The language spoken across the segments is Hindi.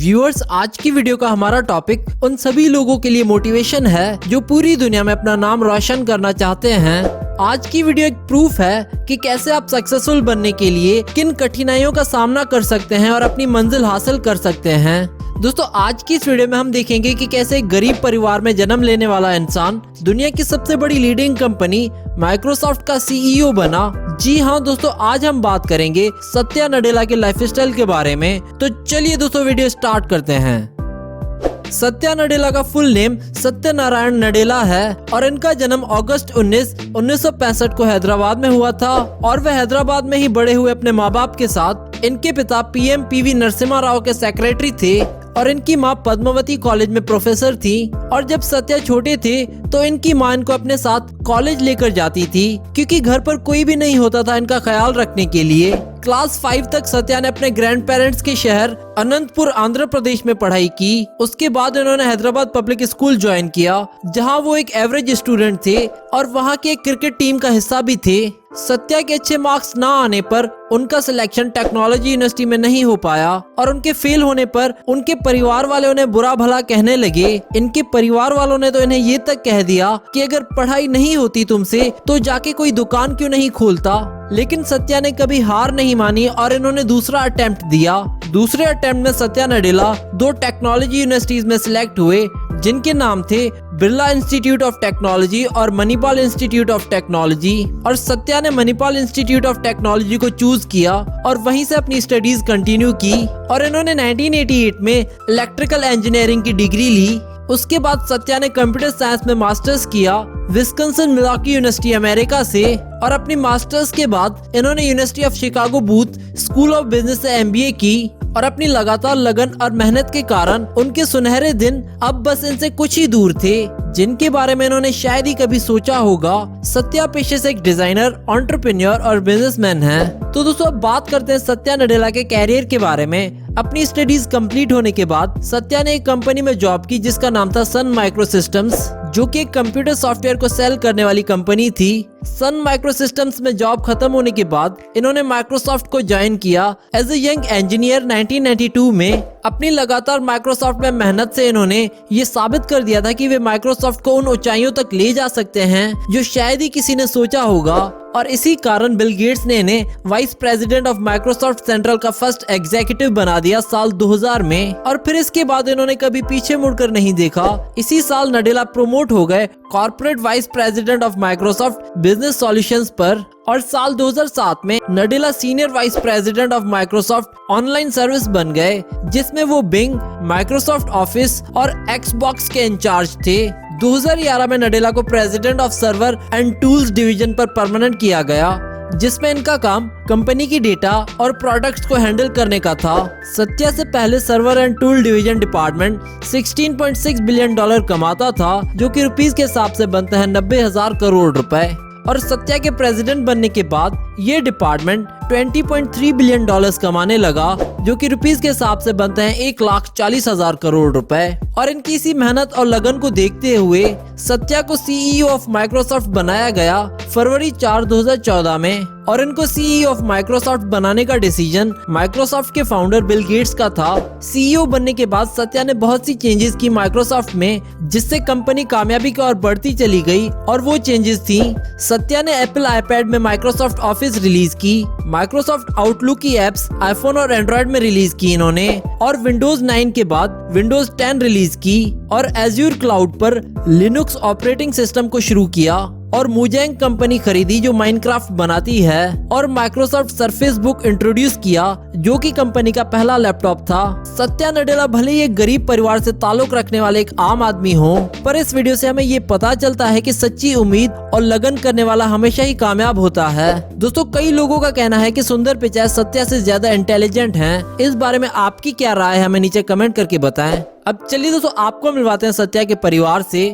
व्यूअर्स, आज की वीडियो का हमारा टॉपिक उन सभी लोगों के लिए मोटिवेशन है जो पूरी दुनिया में अपना नाम रोशन करना चाहते हैं। आज की वीडियो एक प्रूफ है कि कैसे आप सक्सेसफुल बनने के लिए किन कठिनाइयों का सामना कर सकते हैं और अपनी मंजिल हासिल कर सकते हैं। दोस्तों, आज की इस वीडियो में हम देखेंगे कि कैसे एक गरीब परिवार में जन्म लेने वाला इंसान दुनिया की सबसे बड़ी लीडिंग कंपनी माइक्रोसॉफ्ट का सीईओ बना। जी हाँ दोस्तों, आज हम बात करेंगे सत्या नडेला के लाइफस्टाइल के बारे में। तो चलिए दोस्तों, वीडियो स्टार्ट करते हैं। सत्या नडेला का फुल नेम सत्यनारायण नडेला है और इनका जन्म अगस्त 1965 को हैदराबाद में हुआ था और वह हैदराबाद में ही बड़े हुए अपने माँ बाप के साथ। इनके पिता पीएम पीवी नरसिम्हा राव के सेक्रेटरी थे और इनकी माँ पद्मावती कॉलेज में प्रोफेसर थी। और जब सत्या छोटे थे तो इनकी माँ इनको अपने साथ कॉलेज लेकर जाती थी क्योंकि घर पर कोई भी नहीं होता था इनका ख्याल रखने के लिए। क्लास 5 तक सत्या ने अपने ग्रैंड पेरेंट्स के शहर अनंतपुर आंध्र प्रदेश में पढ़ाई की। उसके बाद उन्होंने हैदराबाद पब्लिक स्कूल ज्वाइन किया जहां वो एक एवरेज स्टूडेंट थे और वहां के एक क्रिकेट टीम का हिस्सा भी थे। सत्या के अच्छे मार्क्स ना आने पर उनका सिलेक्शन टेक्नोलॉजी यूनिवर्सिटी में नहीं हो पाया और उनके फेल होने पर उनके परिवार वाले उन्हें बुरा भला कहने लगे। इनके परिवार वालों ने तो इन्हें ये तक कह दिया कि अगर पढ़ाई नहीं होती तुमसे तो जाके कोई दुकान क्यों नहीं खोलता। लेकिन सत्या ने कभी हार नहीं मानी और इन्होंने दूसरा अटेम्प्ट दिया। दूसरे अटेम्प्ट में सत्या नडेला 2 टेक्नोलॉजी यूनिवर्सिटीज में सिलेक्ट हुए जिनके नाम थे बिरला इंस्टीट्यूट ऑफ टेक्नोलॉजी और मणिपाल इंस्टीट्यूट ऑफ टेक्नोलॉजी। और सत्या ने मणिपाल इंस्टीट्यूट ऑफ टेक्नोलॉजी को चूज किया और वहीं से अपनी स्टडीज कंटिन्यू की और इन्होंने 1988 में इलेक्ट्रिकल इंजीनियरिंग की डिग्री ली। उसके बाद सत्या ने कंप्यूटर साइंस में मास्टर्स किया विस्कॉन्सिन मिल्वॉकी यूनिवर्सिटी अमेरिका से और अपनी मास्टर्स के बाद इन्होंने university of Chicago booth school of business से एमबीए की। और अपनी लगातार लगन और मेहनत के कारण उनके सुनहरे दिन अब बस इनसे कुछ ही दूर थे जिनके बारे में इन्होंने शायद ही कभी सोचा होगा। सत्या पेशे से एक डिजाइनर, एंटरप्रेन्योर और बिजनेसमैन हैं। तो दोस्तों, अब बात करते हैं सत्या नडेला के कैरियर के बारे में। अपनी स्टडीज कंप्लीट होने के बाद सत्या ने एक कंपनी में जॉब की जिसका नाम था सन माइक्रो सिस्टम्स, जो कि एक कंप्यूटर सॉफ्टवेयर को सेल करने वाली कंपनी थी। सन माइक्रो सिस्टम्स में जॉब खत्म होने के बाद इन्होंने माइक्रोसॉफ्ट को ज्वाइन किया एज ए यंग इंजीनियर 1992 में। अपनी लगातार माइक्रोसॉफ्ट में मेहनत से इन्होंने ये साबित कर दिया था कि वे माइक्रोसॉफ्ट को उन ऊंचाइयों तक ले जा सकते हैं जो शायद ही किसी ने सोचा होगा। और इसी कारण बिल गेट्स ने इन्हें vice president of Microsoft central का फर्स्ट एग्जीक्यूटिव बना दिया साल 2000 में। और फिर इसके बाद इन्होंने कभी पीछे मुड़कर नहीं देखा। इसी साल नडेला प्रमोट हो गए corporate vice president of Microsoft business solutions पर। और साल 2007 में Nadella senior vice president of Microsoft online service बन गए जिसमें वो बिंग, माइक्रोसॉफ्ट ऑफिस और एक्सबॉक्स के इंचार्ज थे। 2011 में नडेला को president of server and tools division पर परमानेंट किया गया जिसमें इनका काम कंपनी की डेटा और प्रोडक्ट्स को हैंडल करने का था। सत्या से पहले server and tool division department $16.6 billion कमाता था, जो कि रुपीस के हिसाब से बनता है 90,000 करोड़ रुपए। और सत्या के प्रेसिडेंट बनने के बाद ये डिपार्टमेंट $20.3 बिलियन कमाने लगा, जो कि रुपीस के हिसाब से बनते हैं 1,40,000 करोड़ रुपए। और इनकी इसी मेहनत और लगन को देखते हुए सत्या को सीईओ ऑफ माइक्रोसॉफ्ट बनाया गया फरवरी 4, 2014 में। और इनको सीईओ ऑफ माइक्रोसॉफ्ट बनाने का डिसीजन माइक्रोसॉफ्ट के फाउंडर बिल गेट्स का था। सीईओ बनने के बाद सत्या ने बहुत सी चेंजेस की माइक्रोसॉफ्ट में जिससे कंपनी कामयाबी की ओर बढ़ती चली गई। और वो चेंजेस थी, सत्या ने एप्पल आईपैड में माइक्रोसॉफ्ट ऑफिस रिलीज की, माइक्रोसॉफ्ट आउटलुक की एप्स आईफोन और एंड्रॉइड में रिलीज की इन्होंने, और विंडोज 9 के बाद विंडोज 10 रिलीज की और एज्यूर क्लाउड पर लिनक्स ऑपरेटिंग सिस्टम को शुरू किया। और मोजेंग कंपनी खरीदी जो माइनक्राफ्ट बनाती है और माइक्रोसॉफ्ट सरफेस बुक इंट्रोड्यूस किया जो कि कंपनी का पहला लैपटॉप था। सत्या नडेला भले ही एक गरीब परिवार से ताल्लुक रखने वाले एक आम आदमी हो, पर इस वीडियो से हमें ये पता चलता है कि सच्ची उम्मीद और लगन करने वाला हमेशा ही कामयाब होता है। दोस्तों, कई लोगों का कहना है कि सुंदर पिचाई सत्या से ज्यादा इंटेलिजेंट हैं। इस बारे में आपकी क्या राय है, हमें नीचे कमेंट करके बताएं। अब चलिए दोस्तों, आपको मिलवाते हैं सत्या के परिवार से।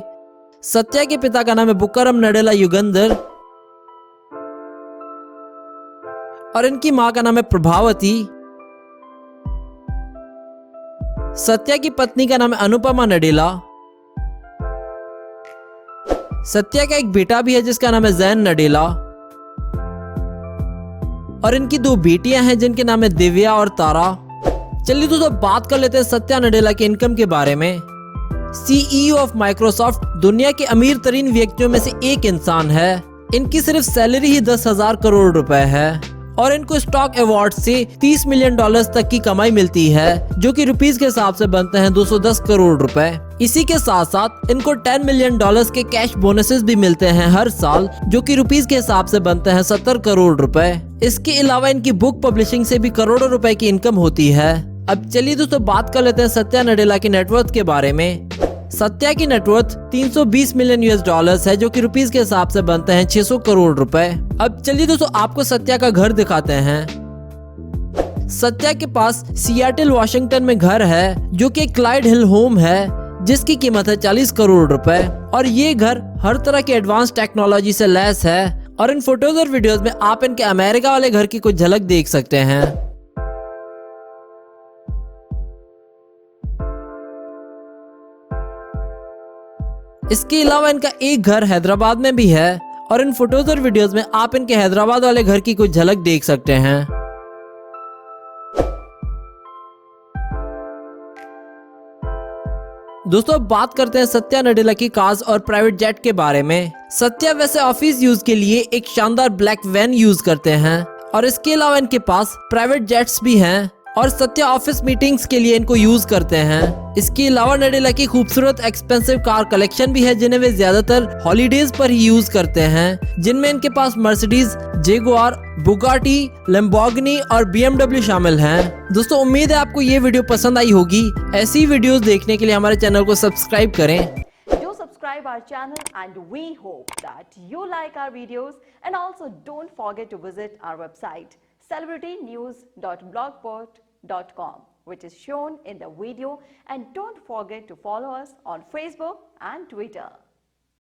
सत्या के पिता का नाम है बुक्करम नडेला युगंधर और इनकी मां का नाम है प्रभावती। सत्या की पत्नी का नाम है अनुपमा नडेला। सत्या का एक बेटा भी है जिसका नाम है जैन नडेला और इनकी 2 बेटियां हैं जिनके नाम है दिव्या और तारा। चलिए दोस्तों बात कर लेते हैं सत्या नडेला के इनकम के बारे में। CEO ऑफ माइक्रोसॉफ्ट दुनिया के अमीर तरीन व्यक्तियों में से एक इंसान है। इनकी सिर्फ सैलरी ही 10,000 करोड़ रुपए है और इनको स्टॉक अवार्ड से 30 मिलियन डॉलर्स तक की कमाई मिलती है, जो कि रुपीस के हिसाब से बनते हैं 210 करोड़ रुपए। इसी के साथ साथ इनको 10 मिलियन डॉलर्स के कैश बोनसेस भी मिलते हैं हर साल, जो कि रुपीस के हिसाब से बनते हैं 70 करोड़ रुपए। इसके अलावा इनकी बुक पब्लिशिंग से भी करोड़ों रुपए की इनकम होती है। अब चलिए दोस्तों बात कर लेते हैं सत्या नडेला की नेटवर्थ के बारे में। सत्या की नेटवर्थ 320 मिलियन US डॉलर्स है, जो कि रुपीस के हिसाब से बनते हैं 600 करोड़ रुपए। अब चलिए दोस्तों आपको सत्या का घर दिखाते हैं। सत्या के पास सियाटल वॉशिंगटन में घर है, जो कि क्लाइड हिल होम है, जिसकी कीमत है 40 करोड़ रुपए। और ये घर हर तरह की एडवांस टेक्नोलॉजी से लैस है और इन फोटोज और वीडियोस में आप इनके अमेरिका वाले घर की कुछ झलक देख सकते हैं। इसके अलावा इनका एक घर हैदराबाद में भी है और इन फोटोज और वीडियोस में आप इनके हैदराबाद वाले घर की कुछ झलक देख सकते हैं। दोस्तों अब बात करते हैं सत्या नडेला की कार्स और प्राइवेट जेट के बारे में। सत्या वैसे ऑफिस यूज के लिए एक शानदार ब्लैक वैन यूज करते हैं और इसके अलावा इनके पास प्राइवेट जेट्स भी हैं और सत्या ऑफिस मीटिंग्स के लिए इनको यूज करते हैं। इसके अलावा नडेला की खूबसूरत एक्सपेंसिव कार कलेक्शन भी है, जिन्हें वे ज्यादातर हॉलीडेज पर ही यूज करते हैं, जिनमें इनके पास मर्सिडीज, जेगुआर, बुगाटी, लैम्बोर्गिनी और BMW शामिल हैं। दोस्तों उम्मीद है आपको ये वीडियो पसंद आई होगी। ऐसी वीडियोस देखने के लिए हमारे चैनल को सब्सक्राइब करें। Subscribe our channel and we hope that you like our videos, and also don't forget to visit our website celebritynews.blogspot.com, which is shown in the video, and don't forget to follow us on Facebook and Twitter.